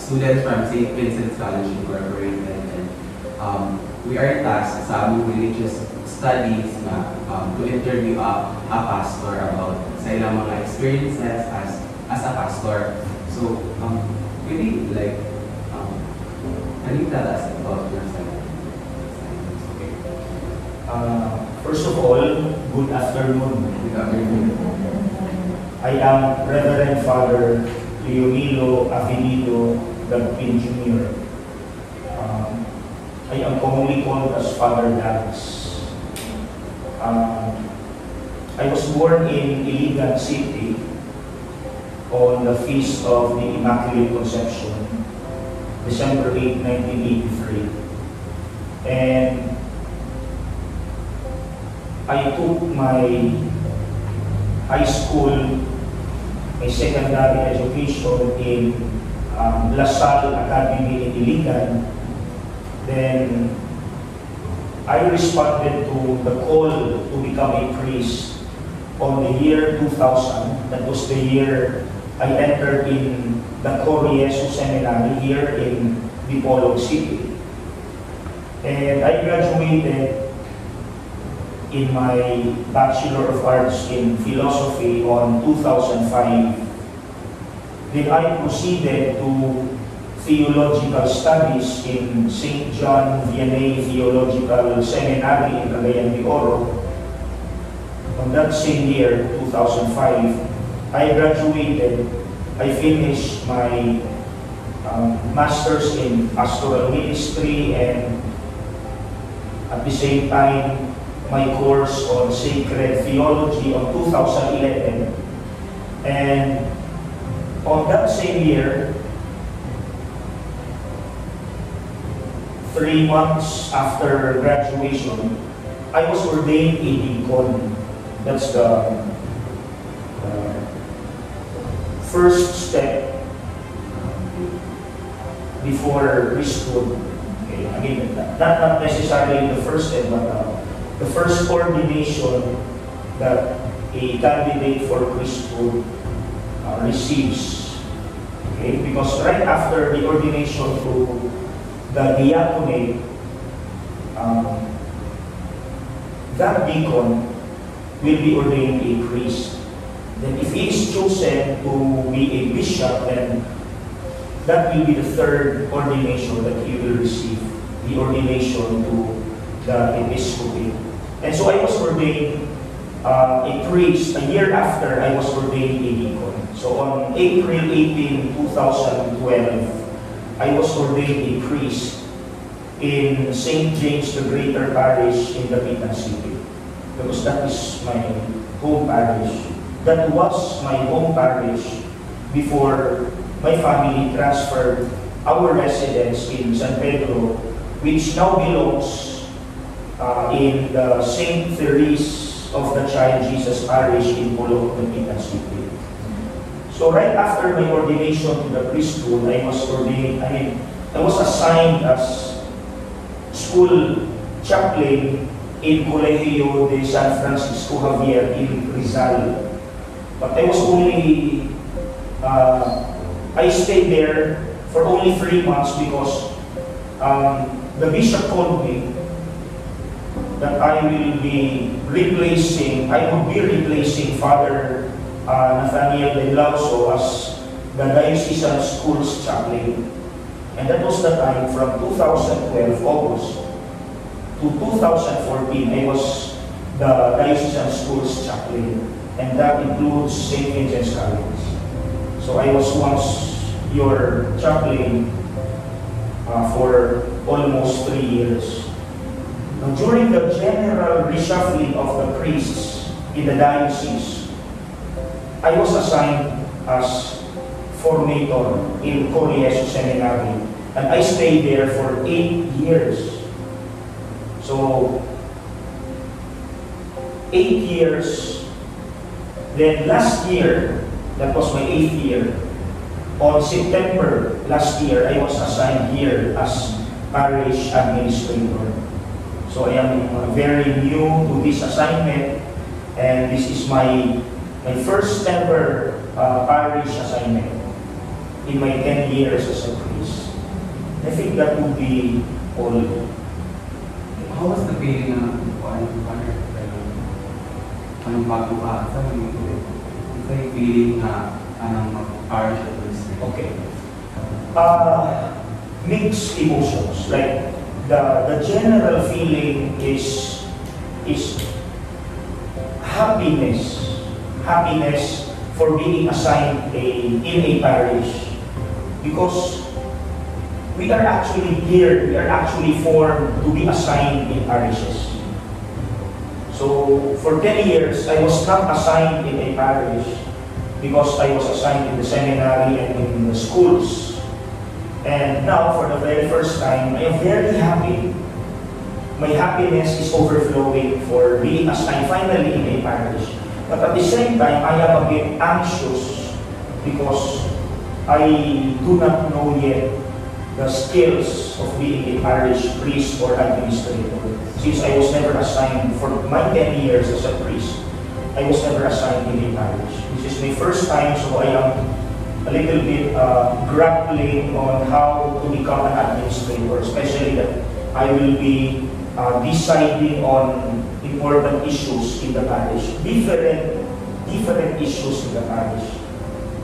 students from St. Vincent's College Incorporated, and we are tasked sa aming religious studies to interview a pastor about sa ilang mga experiences as a pastor. So, maybe like, can you tell us about yourself? Okay. First of all, good afternoon. Good afternoon. I am Reverend Father Leonilo Avenido Gagpin Jr. I am commonly called as Father Dax. I was born in Iligan City on the Feast of the Immaculate Conception, December 8, 1983. And I took my high school, my secondary education in La Salle Academy in Iligan. Then I responded to the call to become a priest on the year 2000. That was the year I entered in the Corieso Seminary here in Dipolog City. And I graduated in my Bachelor of Arts in Philosophy on 2005. Then I proceeded to Theological Studies in St. John Vianney Theological Seminary in Cagayan de Oro. On that same year, 2005, I graduated. I finished my Master's in Pastoral Ministry and at the same time, my course on Sacred Theology on 2011. And on that same year, 3 months after graduation, I was ordained a deacon. That's the first step before priesthood. Okay, again, not necessarily the first step, but the first ordination that a candidate for priesthood receives. Okay, because right after the ordination to the diaconate, that deacon will be ordained a priest. Then if he is chosen to be a bishop, then that will be the third ordination that he will receive, the ordination to the episcopate. And so I was ordained a priest a year after I was ordained a deacon. So on April 18, 2012, I was ordained a priest in St. James the Greater Parish in Dapitan City, because that is my home parish. That was my home parish before my family transferred our residence in San Pedro, which now belongs in the St. Therese of the Child Jesus Parish in Polo, Dapitan City. So right after my ordination to the priesthood, I was ordained. I was assigned as school chaplain in Colegio de San Francisco Javier in Rizal. But I was only, I stayed there for only 3 months because the bishop told me that I would be replacing Father Nathaniel De Lauso as the diocesan schools chaplain. And that was the time from 2012 August to 2014 I was the diocesan schools chaplain, and that includes St. Vincent's College. So I was once your chaplain for almost 3 years. Now, during the general reshuffling of the priests in the diocese, I was assigned as formator in Corieso Seminary, and I stayed there for 8 years. So, 8 years. Then last year, that was my 8th year, on September last year, I was assigned here as parish administrator. So I am very new to this assignment, and this is my first ever parish assignment in my 10 years as a priest. I think that would be all. How was the feeling na anong bago ka sa mga ito yung feeling na anong mag-parish administrator? Okay. Mixed emotions. Like the general feeling is happiness for being assigned in a parish, because we are actually geared, we are actually formed to be assigned in parishes. So for 10 years, I was not assigned in a parish because I was assigned in the seminary and in the schools. And now, for the very first time, I am very happy. My happiness is overflowing for being assigned finally in a parish. But at the same time, I am a bit anxious because I do not know yet the skills of being a parish priest or administrator. Since I was never assigned, for my 10 years as a priest, I was never assigned in a parish. This is my first time, so I am a little bit grappling on how to become an administrator, especially that I will be deciding on important issues in the parish, different issues in the parish.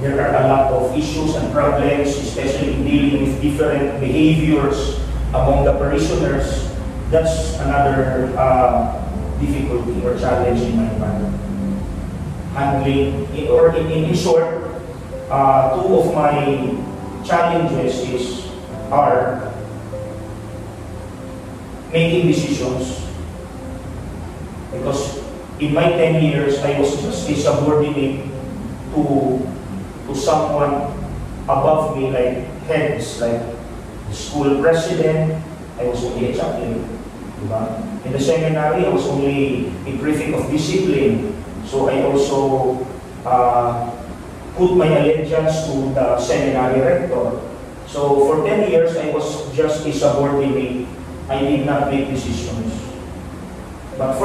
There are a lot of issues and problems, especially in dealing with different behaviors among the parishioners. That's another difficulty or challenge in my mind. Handling, or in short, two of my challenges are making decisions, because in my 10 years, I was just a subordinate to someone above me, like heads, like the school president. I was only a chaplain. In the seminary, I was only a prefect of discipline. So I also put my allegiance to the seminary rector. So for 10 years, I was just a subordinate. I did not make decisions. But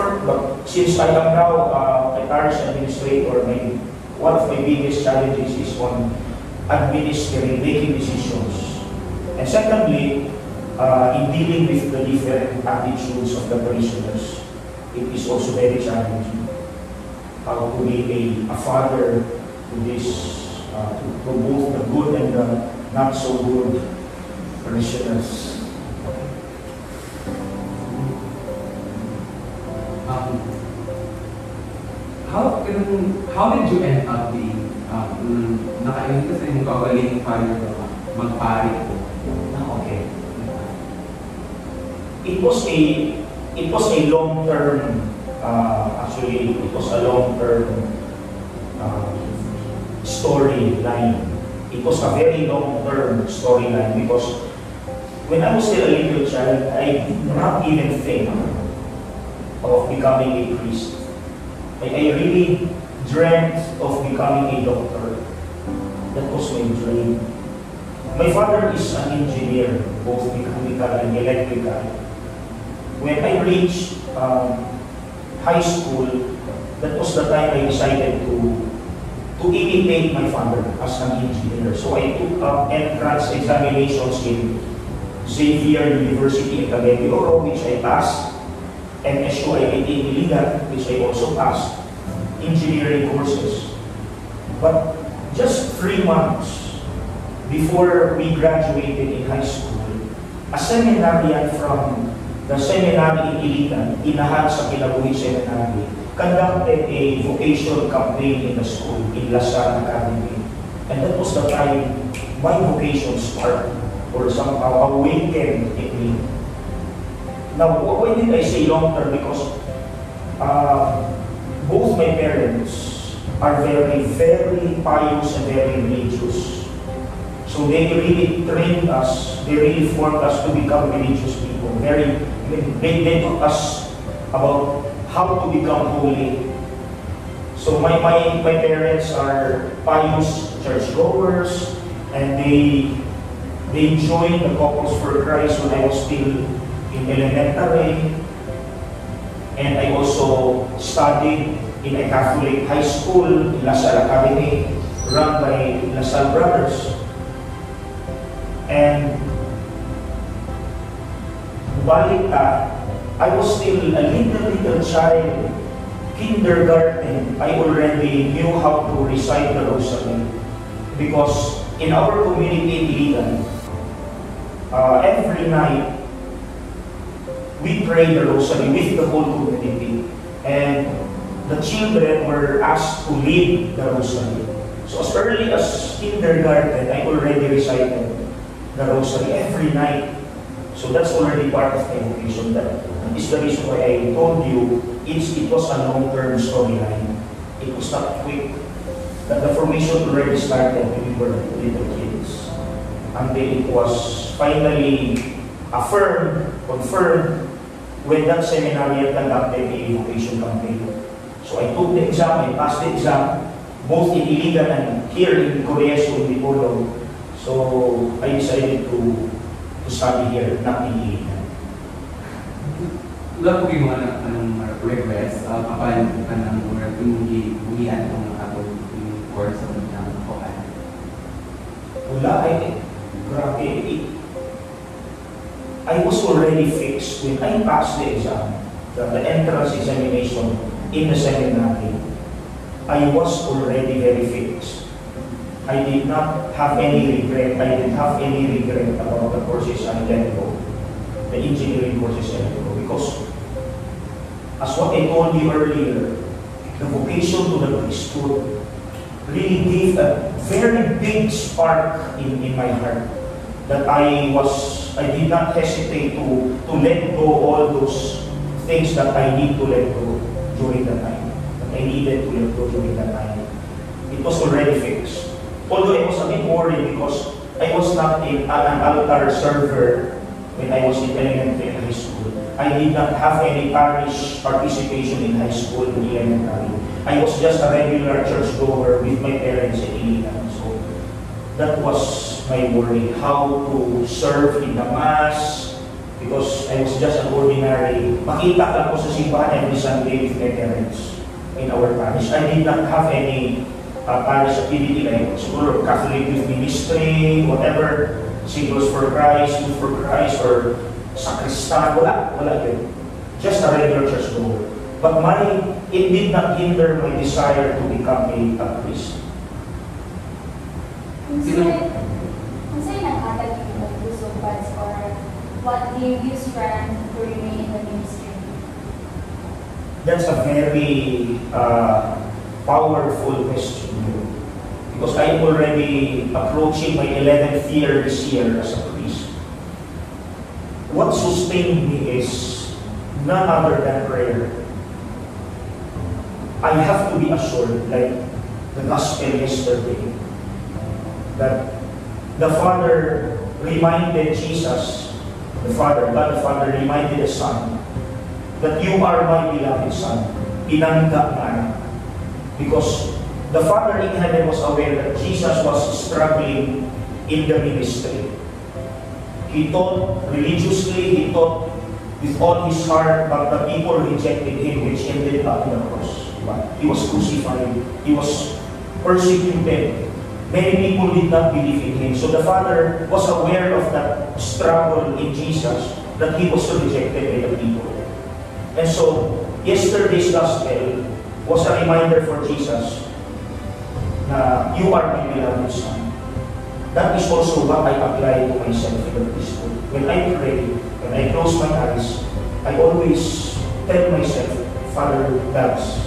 since I am now a parish administrator, one of my biggest challenges is on administering, making decisions. And secondly, in dealing with the different attitudes of the parishioners, it is also very challenging. How to be a father to this, to both the good and the not so good parishioners. How did you end up being nakainin ka sa inyong kagaling father magpari ko? Okay. It was a long-term, actually, it was a long-term storyline. It was a very long-term storyline because when I was still a little child, I did not even think of becoming a priest. I really dreamt of becoming a doctor. That was my dream. My father is an engineer, both mechanical and electrical. When I reached high school, that was the time I decided to imitate my father as an engineer. So I took up entrance examinations in Xavier University in Cagayan de Oro, which I passed, and SUIT in Iligan, which I also passed, engineering courses. But just 3 months before we graduated in high school, a seminarian from the seminary in Iligan, Inahan sa Kinabuhi Seminary, conducted a vocation campaign in the school, in Lasalle Academy. And that was the time my vocation sparked, or somehow awakened in me. Now, why did I say long-term? Because both my parents are very, very pious and very religious. So they really trained us, they really formed us to become religious people. They taught us about how to become holy. So my parents are pious churchgoers, and they joined the Couples for Christ when I was still in elementary, and I also studied in a Catholic high school in LaSalle Academy, run by LaSalle Brothers. And balita, I was still a little child, kindergarten, I already knew how to recite the rosary. Because in our community in Iligan, every night, we pray the rosary with the whole community. And the children were asked to lead the rosary. So as early as kindergarten, I already recited the rosary every night. So that's already part of my vocation. That is the reason why I told you it was a long-term storyline. It was not quick. That the formation already started when we were little kids. Until it was finally affirmed, confirmed, when that seminary conducted a vocation campaign. So I took the exam, I passed the exam, both in Iligan and here in Coreso, in Bicolo. So I decided to study here, not in Iligan. Wala po yung anong request, kapan ka ng umiyan kung nakapag yung course ng Kokan? Wala, grabe. I was already fixed when I passed the exam, the entrance examination in the seminary. I was already very fixed. I did not have any regret. I didn't have any regret about the courses I let go, the engineering courses I let go, because as what I told you earlier, the vocation to the priesthood really gave a very big spark in my heart that I did not hesitate to let go all those things that I need to let go during that time. That I needed to let go during that time. It was already fixed. Although I was a bit worried because I was not an altar server when I was in elementary and high school. I did not have any parish participation in high school and elementary. I was just a regular churchgoer with my parents in Iligan. So that was my worry, how to serve in the Mass, because I was just an ordinary, makita lang ko sa simbahan every Sunday with my parents in our parish. I did not have any parish activity like school or Catholic youth ministry, whatever, Singles for Christ, Youth for Christ, or Sacristan, wala yun. Just a regular church goer. But it did not hinder my desire to become a priest. Kung sa'yo nag-atag yung mag-gusto buds, or what gave you strength to remain in the ministry? That's a very powerful question. Because I'm already approaching my 11th year this year as a priest. What sustained me is none other than prayer. I have to be assured, like the gospel yesterday, that the Father reminded Jesus, God the Father reminded the Son, that you are my beloved Son, pinangga na anak. Because the Father in heaven was aware that Jesus was struggling in the ministry. He taught religiously, he taught with all his heart, but the people rejected him, which ended up in the cross. He was crucified, he was persecuted. Many people did not believe in him. So the Father was aware of that struggle in Jesus, that he was rejected by the people. And so, yesterday's gospel was a reminder for Jesus na you are my beloved Son. That is also what I apply to myself in the priesthood. When I pray, when I close my eyes, I always tell myself, Father, that's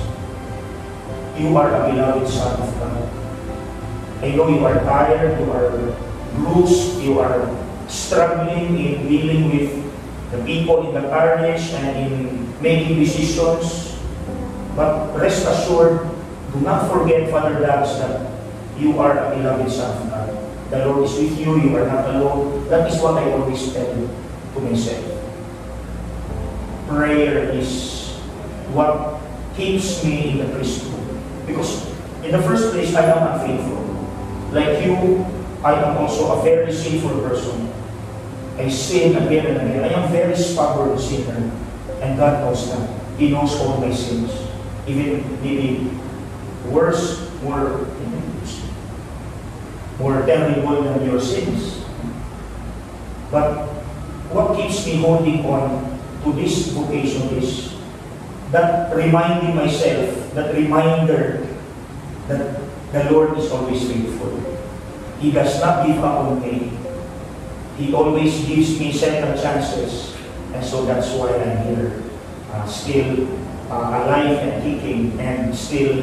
you are a beloved Son of God. I know you are tired, you are bruised, you are struggling in dealing with the people in the parish and in making decisions. But rest assured, do not forget, Father Dax, that you are a beloved Son of God. The Lord is with you, you are not alone. That is what I always tell to myself. Prayer is what keeps me in the priesthood. Because in the first place, I am unfaithful. Like you, I am also a very sinful person. I sin again and again. I am very stubborn sinner. And God knows that. He knows all my sins. Even maybe worse, more terrible than your sins. But what keeps me holding on to this vocation is that reminding myself, that reminder that the Lord is always faithful. He does not give up on me. He always gives me second chances. And so that's why I'm here. Still alive and kicking and still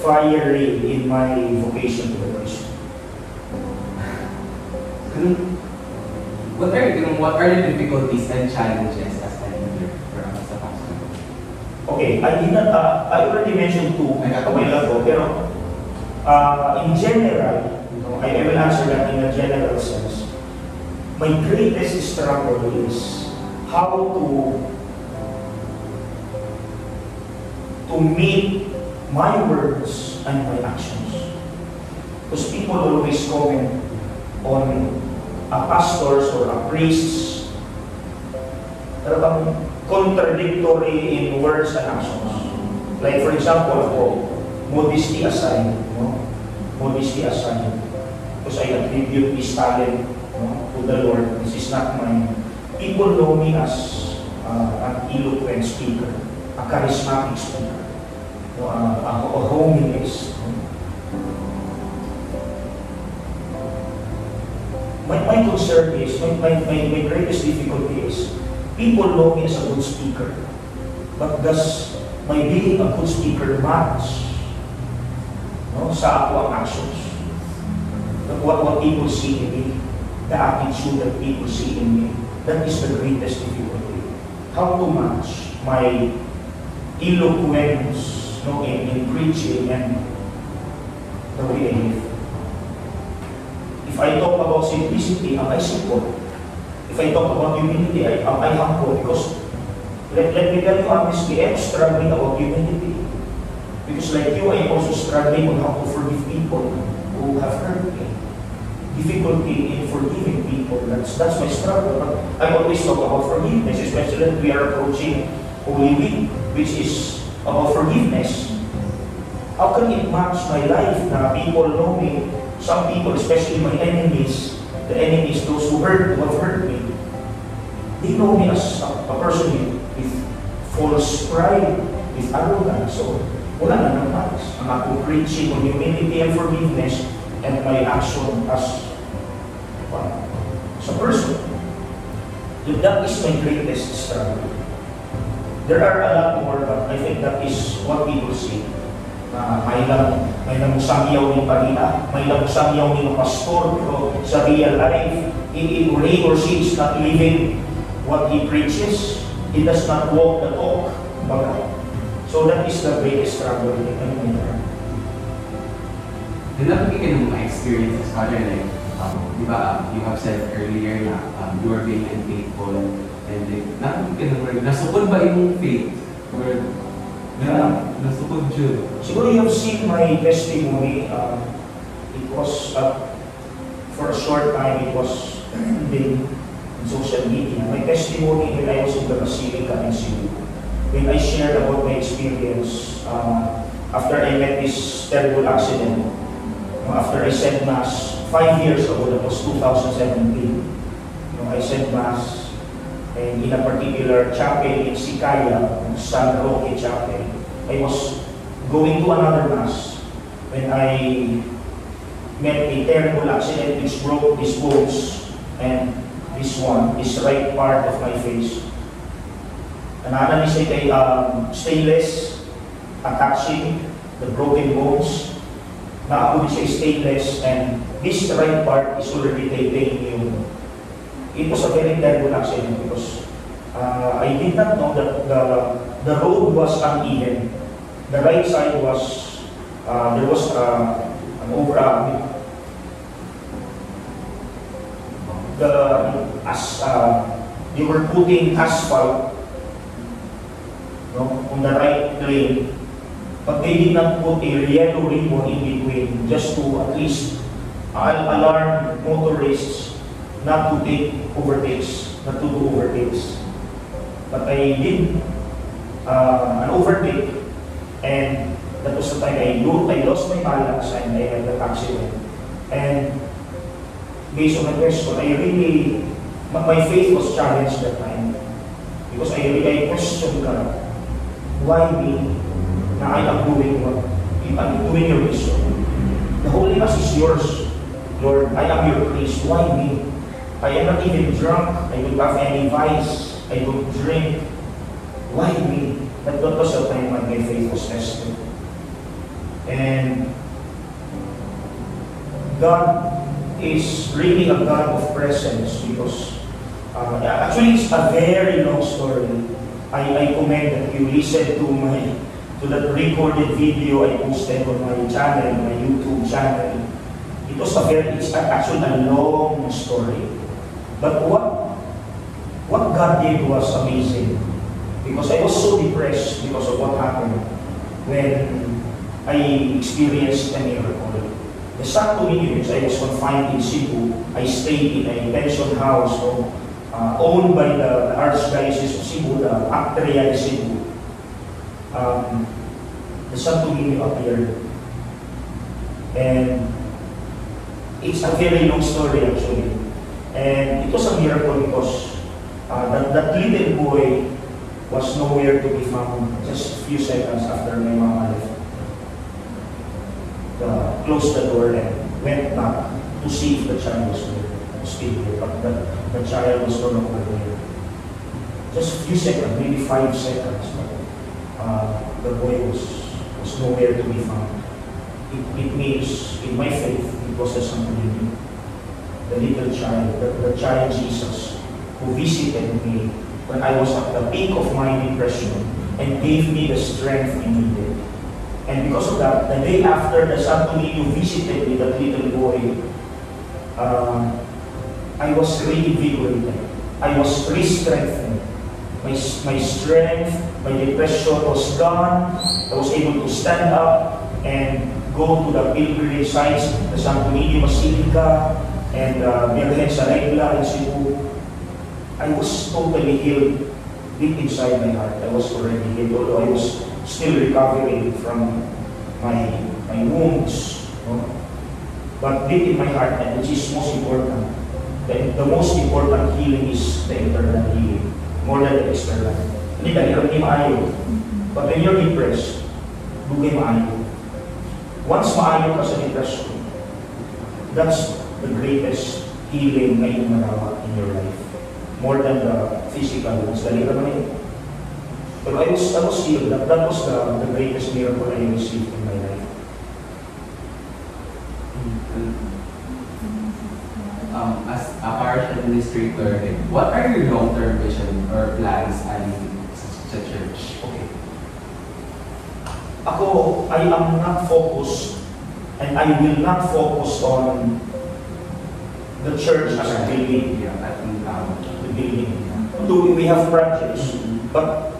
fiery in my vocation to the priesthood. What are the difficulties and challenges as a leader for us as a pastor? Okay, I already mentioned two a while ago, pero in general, I will answer that in a general sense. My greatest struggle is how to meet my words and my actions. Because people always comment on a pastors or a priests contradictory in words and actions. Like for example, ako, modesty aside, modesty aside, because I attribute this talent to the Lord. This is not mine. People know me as an eloquent speaker, a charismatic speaker, a holiness. My concern is, my greatest difficulty is, people know me as a good speaker, but does my being a good speaker match sa ako ang actions? What people see in me, the attitude that people see in me, that is the greatest difficulty. How to match my eloquence in preaching and the way I live. If I talk about simplicity, am I simple? If I talk about humility, am I humble? Because let me tell you honestly, I'm struggling about humility. Because like you, I'm also struggling on how to forgive people who have hurt me. Difficulty in forgiving people, that's my struggle. But I always talk about forgiveness, especially when we are approaching Holy Week, which is about forgiveness. How can it match my life na people know me? Some people, especially my enemies, the enemies, those who have hurt me, they know me as a person with false pride, with arrogance. So, wala na nang match. Ang ako preaching on humility and forgiveness and my action as a person. So that is my greatest struggle. There are a lot more, but I think that is what people see. May namusangyaw ni Parina, may namusangyaw ni pastor, pero sa real life, he or she is not living what he preaches. He does not walk the talk. So that is the greatest struggle in my life. Nalapit ka ng mga experiences, Father, like, di ba, you have said earlier na you are being unfaithful, and like, nalapit ka ng nasukod ba yung faith? Or, nasukod yun? Siguro you have seen my testimony. It was, for a short time, it was in social media. My testimony when I was in the Basilica in Cebu. When I shared about my experience, after I met this terrible accident, after I said Mass 5 years ago, that was 2017, I said Mass and in a particular chapel in Sikaya, San Roque Chapel. I was going to another Mass when I met a terrible accident which broke these bones and this right part of my face. Nanana ni siya kay stainless, attaching the broken bones. Naabot siya stainless, and this right part is already titanium. It was a very terrible accident because I did not know that the road was uneven. The right side was, there was an they were putting asphalt on the right lane, but they did not put a yellow ribbon in between, just to at least alarm motorists not to take overtakes, not to do overtakes. But I did an overtake, and that was the time I lost my balance and I had that accident. And based on my question, I really my faith was challenged that time. Because I questioned God, why me? Na I am doing what? I'm doing your mission. The Holy Mass is yours, Lord. I am your priest. Why me? I am not even drunk. I don't have any vice. I don't drink. Why me? That was the time when my faith was tested. And God is really a God of presence because actually it's a very long story. I commend that you listen to that recorded video I posted on my channel, my YouTube channel. It's actually a long story. But what God did was amazing. Because I was so depressed because of what happened when I experienced a miracle. The Santo Niño, I was confined in Cebu. I stayed in a pension house owned by the Archdiocese of Cebu, the Actria de Cebu. The Santo Niño appeared. And it's a very long story actually. And it was a miracle because that little boy was nowhere to be found just a few seconds after my mama left. Closed the door and went back to see if the child was still there. But the child was no longer there. Just a few seconds, maybe 5 seconds. But the boy was nowhere to be found. It means, in my faith, it was the Santo Niño, the little child, the child Jesus, who visited me when I was at the peak of my depression and gave me the strength I needed. And because of that, the day after the Santo Niño visited me, that little boy, I was reinvigorated. I was re-strengthened. My strength, my depression was gone. I was able to stand up and go to the pilgrimage sites, the Santo Niño Basilica, and Virgen sa Regla in Cebu. I was totally healed deep inside my heart. I was already healed, although I was still recovering from my wounds. No? But deep in my heart, and which is most important, the most important healing is the internal healing, more than the external. Hindi ka, hindi maayo. But when you're depressed, dugay maayo. Once maayo ka sa depression, that's the greatest healing na iyong magawa in your life. More than the physical ones. Dali ka naman yun. But I was healed. That was the greatest miracle I received in my life. As a parish administrator, what are your long-term vision or plans sa church? Okay. Ako, I am not focused and I will not focus on the church as a building. Yeah, I think The building. Although we have projects, but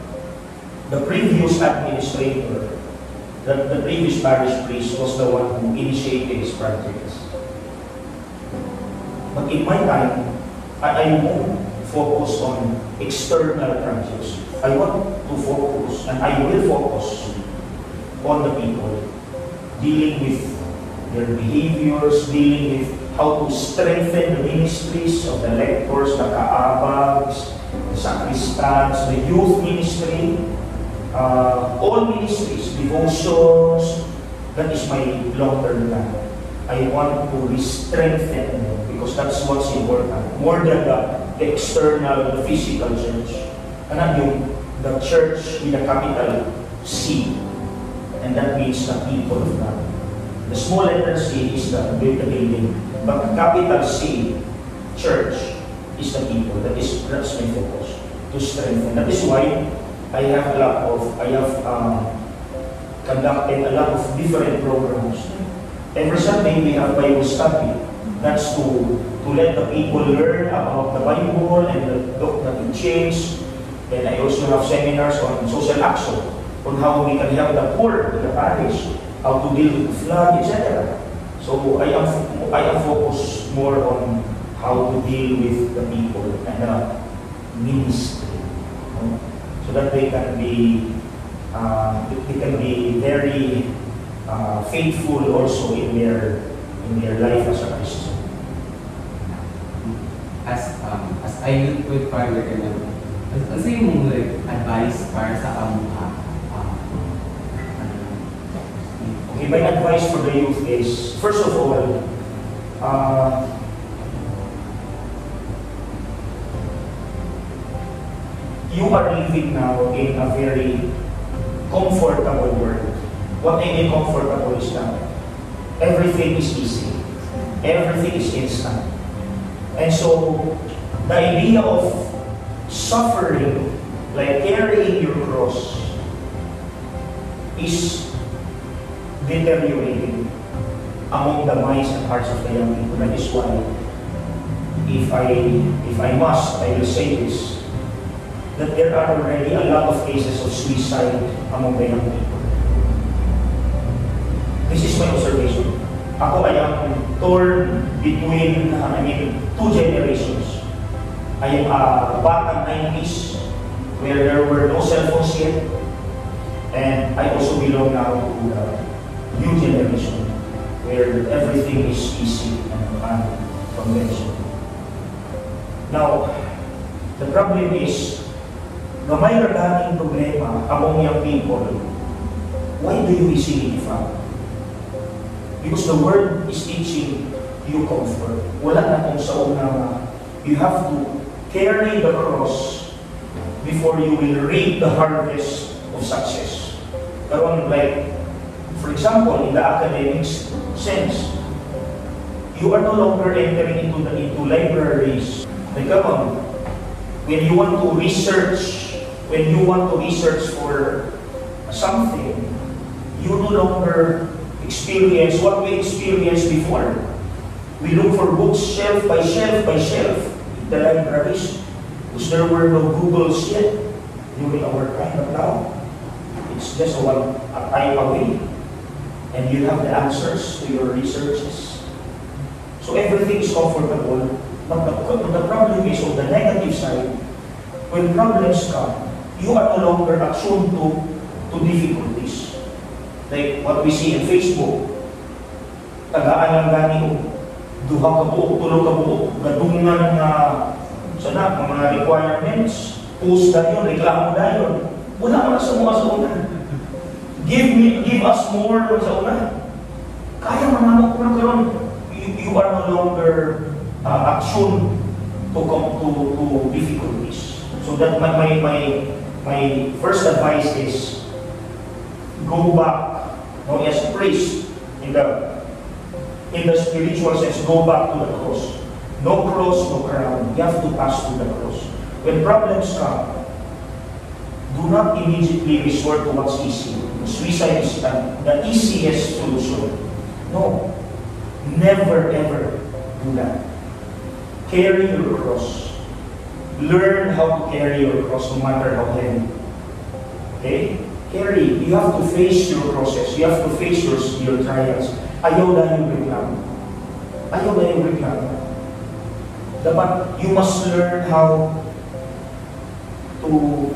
the previous administrator, the previous parish priest was the one who initiated his projects. But in my time, I won't focus on external projects. I want to focus, and I will focus on the people, dealing with their behaviors, dealing with how to strengthen the ministries of the lectors, the kaabags, the sacristans, the youth ministry, all ministries, devotions. That is my long-term plan. I want to strengthen them because that's what's important. More than the external, the physical church. The church with a capital C. And that means the people of God. The small letter C is the building. But the capital C, church, is the people. That's my focus. To strengthen. That is why I have conducted a lot of different programs. Every Sunday we have Bible study. That's to let the people learn about the Bible and the teachings. And I also have seminars on social action, on how we can help the poor in the parish, how to deal with the flood, etc. So I am focused more on how to deal with the people and the ministry, so that they can be very faithful also in their life as a Christian. As a youth with father ka na, ano yung like, advice para sa amuha? Okay, my advice for the youth is, first of all, you are living now in a very comfortable world. What I mean comfortable is that everything is easy. Everything is instant. And so, the idea of suffering, like carrying your cross, is deteriorating among the minds and hearts of the young people. That is why, if I must, I will say this, that there are already a lot of cases of suicide among the young people. This is my observation. Ako ay ang torn between, two generations. I am a batang 90s, where there were no cell phones yet, and I also belong now to the new generation, where everything is easy and conventional. Now, the problem is, na may daming problema among young people. Why do you easily give up? Because the word is teaching you comfort. Wala na kung sa una, you have to carry the cross before you will reap the harvest of success. Karon, like, for example, in the academic sense, you are no longer entering into libraries. Like, karon, when you want to research for something, you no longer experience what we experienced before. We look for books shelf by shelf by shelf in the libraries, because there were no Googles yet during our time. But now, it's just a time away, and you have the answers to your researches. So everything is comfortable, but the problem is on the negative side. When problems come, you are no longer attuned to difficulties. Like what we see in Facebook, tagaan lang gani o duha ka buok, tulo ka buok, gadungan nga sana mga requirements, post na yun, reklamo na yun. Wala mo na sa mga sa una. Give us more sa una. Kaya manamok ko na karon. You are no longer attuned to difficulties. So that my first advice is go back. No, as a priest, in the spiritual sense, go back to the cross. No cross, no crown. You have to pass through the cross. When problems come, do not immediately resort to what's easy. Suicide is the easiest solution. No. Never ever do that. Carry your cross. Learn how to carry your cross no matter how heavy. Okay? Carry. You have to face your process. You have to face your trials. Ayaw na yung reklamo. Ayaw na yung reklamo. Dapat, you must learn how to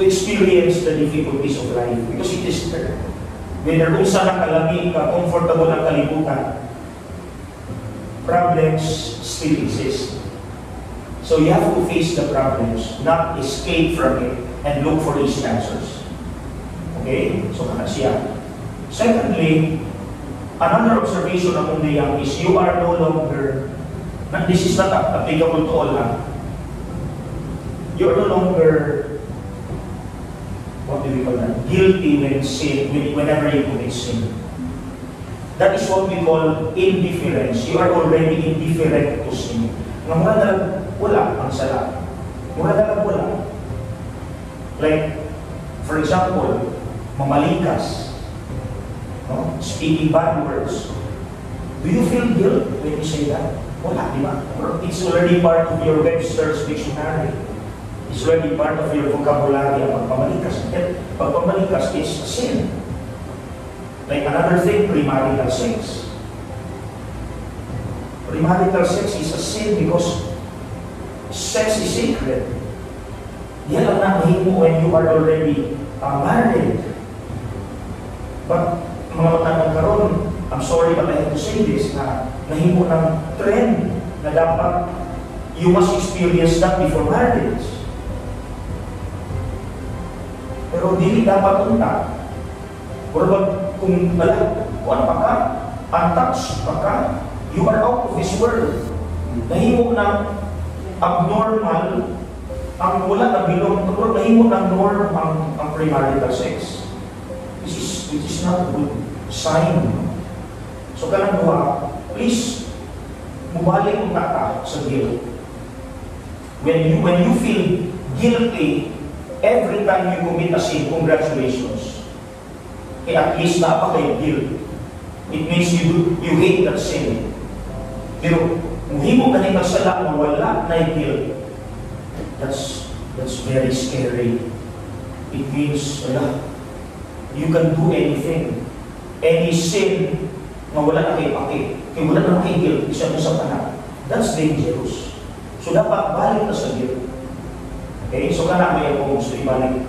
experience the difficulties of life. Because it is there. Whether kung saan kalami ka, comfortable ang kalibutan, problems still exist. So you have to face the problems, not escape from it and look for easy answers. Okay? So kana siya. Secondly, another observation among the young is you are no longer, and this is not applicable to all, you are no longer, what do we call that? Guilty whenever you commit sin. That is what we call indifference. You are already indifferent to sin. Nga mura na wala ang sala. Mura na wala. Like, for example, mamalikas, no? Speaking bad words. Do you feel guilt when you say that? Wala, di ba? It's already part of your Webster's dictionary. It's already part of your vocabulary ang pagpamalikas. And pagpamalikas is a sin. Like another thing, premarital sex. Premarital sex is a sin because sex is sacred. Yan ang nakahimo when you are already married. But mga tanong karon, I'm sorry but I have to say this, na nahimo ng trend na dapat you must experience that before marriage. Pero dili dapat unta. Kung kuan pa ka, untouched pa ka, you are out of this world. Nahimo ng abnormal, ang wala na bilong, nahimo ng norm ang premarital sex. Which is not a good sign. So kanang duha, please, mubalik ang tata sa guilt. When you feel guilty every time you commit a sin, congratulations. At least na pa kayo guilt. It means you hate that sin. Pero muhimo ka na magsala na wala na yung guilt. That's very scary. It means you can do anything. Any sin na wala na kayo pake. Kaya wala na kayo guilt. Isa mo sa tanan. That's dangerous. So dapat balik na sa guilt. Okay? So kana may ako gusto ibalik.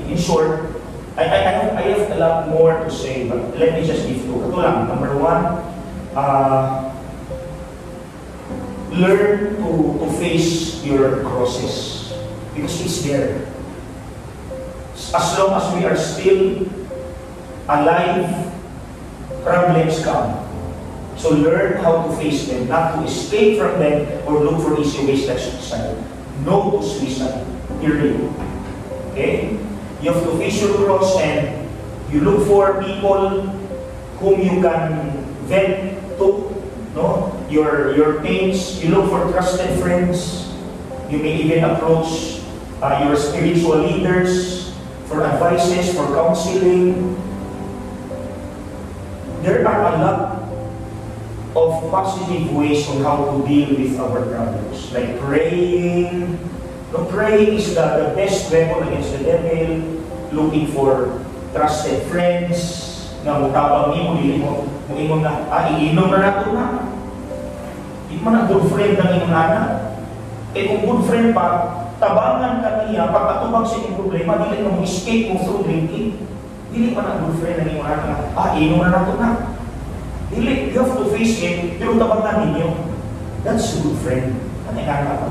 In short, I have a lot more to say, but let me just give two. Ito lang. Number one, learn to face your crosses because it's there. As long as we are still alive, problems come. So learn how to face them, not to escape from them or look for easy ways like suicide. No to suicide. Period. Okay? You have to face your cross and you look for people whom you can vent to, no? Your pains. You look for trusted friends. You may even approach your spiritual leaders for advices, for counseling. There are a lot of positive ways on how to deal with our problems, like praying. No, praying is the best weapon against the devil. Looking for trusted friends na mutabang mo, mo na, iinom na nato na. Di man ang good friend ng iyong anak. Kung good friend pa, tabangan ka niya, pag atubang sa iyong problema, dili mo escape mo through drinking. Dili man ang good friend ng iyong anak. Iinom na nato na. Dili, you have to face it, pero tabangan ninyo. That's a good friend. Ano yung anak ka?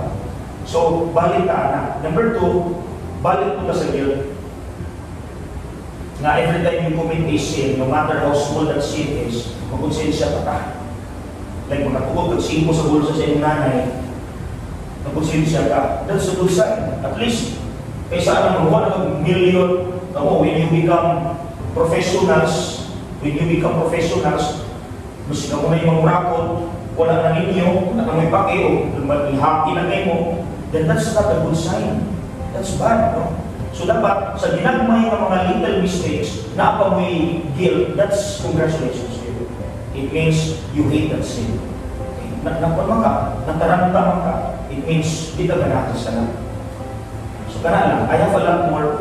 So, balik ka anak. Number two, balik mo ka sa guilt. Na every time you commit a sin, no matter how small that sin is, magkonsensya pa ka. Like kung natugog at sin mo sa bulsa sa iyong nanay, magkonsensya ka. That's a good sign. At least, kaysa anong wala ng million, when you become professionals, mas na mo na yung murakot, wala na ninyo, wala na may pake, o happy na kayo, then that's not a good sign. That's bad, no? So dapat, sa ginagmay ng mga little mistakes, naapamoy guilt, that's congratulations to you. It means you hate that sin. Okay? Nakuha ka, nataramdaman ka, it means di ka ganatan sa lang. So kana lang, I have a lot more